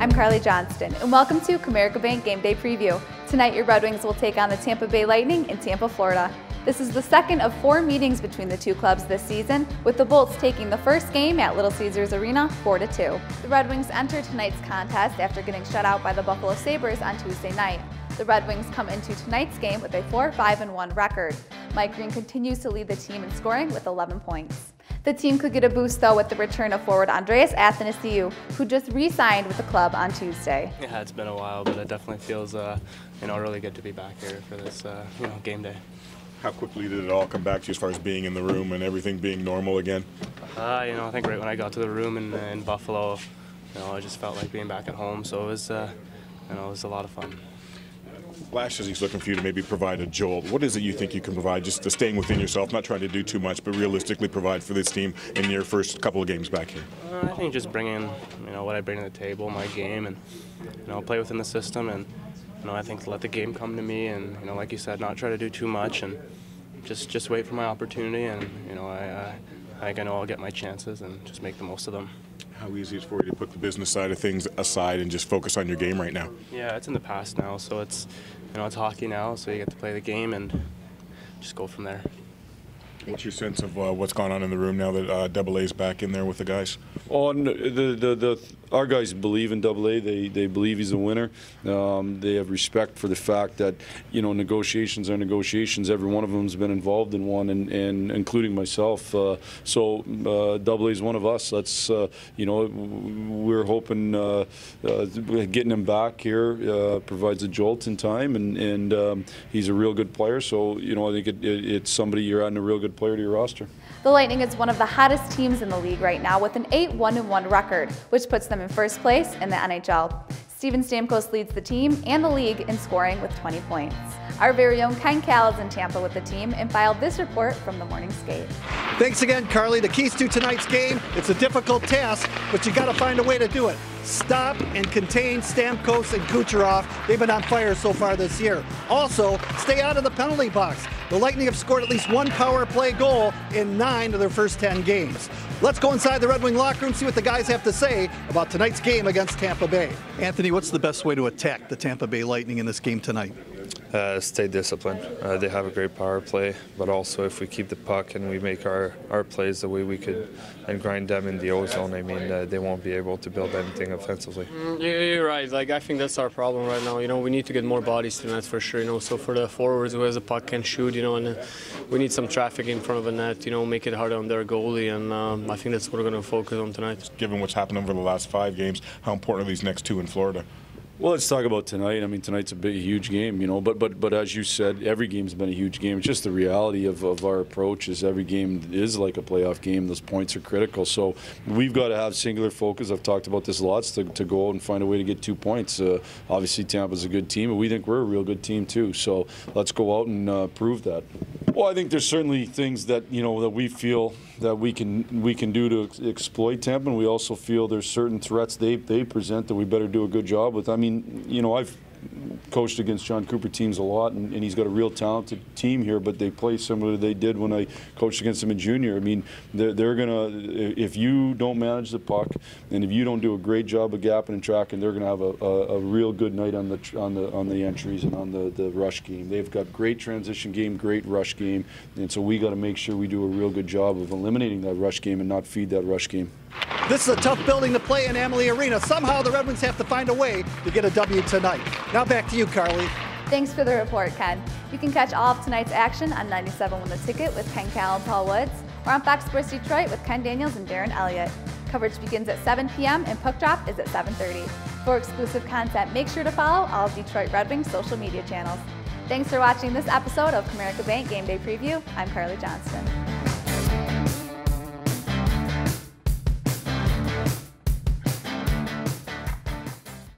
I'm Carley Johnston, and welcome to Comerica Bank Game Day Preview. Tonight, your Red Wings will take on the Tampa Bay Lightning in Tampa, Florida. This is the second of 4 meetings between the two clubs this season, with the Bolts taking the first game at Little Caesars Arena 4-2. The Red Wings enter tonight's contest after getting shut out by the Buffalo Sabres on Tuesday night. The Red Wings come into tonight's game with a 4-5-1 record. Mike Green continues to lead the team in scoring with 11 points. The team could get a boost, though, with the return of forward Andreas Athanasiou, who just re-signed with the club on Tuesday. Yeah, it's been a while, but it definitely feels, really good to be back here for this, game day. How quickly did it all come back to you as far as being in the room and everything being normal again? I think right when I got to the room in Buffalo, I just felt like being back at home. So it was, it was a lot of fun. Blash says he's looking for you to maybe provide a jolt. What is it you think you can provide, just to staying within yourself, not trying to do too much, but realistically provide for this team in your first couple of games back here? I think just bringing, what I bring to the table, my game, and play within the system, and I think let the game come to me, and like you said, not try to do too much, and just wait for my opportunity, and I know I'll get my chances and just make the most of them. How easy is it for you to put the business side of things aside and just focus on your game right now? Yeah, it's in the past now, so it's it's hockey now, so you get to play the game and just go from there. What's your sense of what's gone on in the room now that AA is back in there with the guys? Oh, our guys believe in AA. They believe he's a winner. They have respect for the fact that negotiations are negotiations. Every one of them has been involved in one, and including myself. So AA is one of us. That's we're hoping getting him back here provides a jolt in time, and he's a real good player. So I think it's somebody you're adding a real good player to your roster. The Lightning is one of the hottest teams in the league right now with an 8-1-1 record, which puts them in first place in the NHL. Steven Stamkos leads the team and the league in scoring with 20 points. Our very own Ken Cal is in Tampa with the team and filed this report from the morning skate. Thanks again, Carley. The keys to tonight's game, it's a difficult task, but you got to find a way to do it. Stop and contain Stamkos and Kucherov. They've been on fire so far this year. Also, stay out of the penalty box. The Lightning have scored at least one power play goal in 9 of their first 10 games. Let's go inside the Red Wing locker room, see what the guys have to say about tonight's game against Tampa Bay. Anthony, what's the best way to attack the Tampa Bay Lightning in this game tonight? Stay disciplined. They have a great power play, but also if we keep the puck and we make our plays the way we could and grind them in the O-zone, they won't be able to build anything offensively. You're right. I think that's our problem right now. We need to get more bodies to net for sure. So for the forwards who has a puck can shoot, and we need some traffic in front of the net. Make it harder on their goalie, and I think that's what we're going to focus on tonight. Given what's happened over the last 5 games, how important are these next 2 in Florida? Well, let's talk about tonight. tonight's a huge game, but as you said, every game's been a huge game. It's just the reality of our approach is every game is like a playoff game. Those points are critical. So we've got to have singular focus. I've talked about this lots to go out and find a way to get 2 points. Obviously, Tampa's a good team, but we think we're a real good team too. So let's go out and prove that. Well, I think there's certainly things that that we feel that we can do to exploit Tampa, and we also feel there's certain threats they present that we better do a good job with. I've coached against John Cooper teams a lot, and he's got a real talented team here, but they play similar to they did when I coached against them in junior. They're gonna, if you don't manage the puck and if you don't do a great job of gapping and tracking, they're gonna have a real good night on the entries and on the rush game. They've got great transition game, great rush game, and so we got to make sure we do a real good job of eliminating that rush game and not feed that rush game. This is a tough building to play in Amalie Arena. Somehow the Red Wings have to find a way to get a W tonight. Now back to you, Carley. Thanks for the report, Ken. You can catch all of tonight's action on 97 Win the Ticket with Ken Cal and Paul Woods, or on Fox Sports Detroit with Ken Daniels and Darren Elliott. Coverage begins at 7 p.m. and puck drop is at 7:30. For exclusive content, make sure to follow all of Detroit Red Wings social media channels. Thanks for watching this episode of Comerica Bank Game Day Preview. I'm Carley Johnston.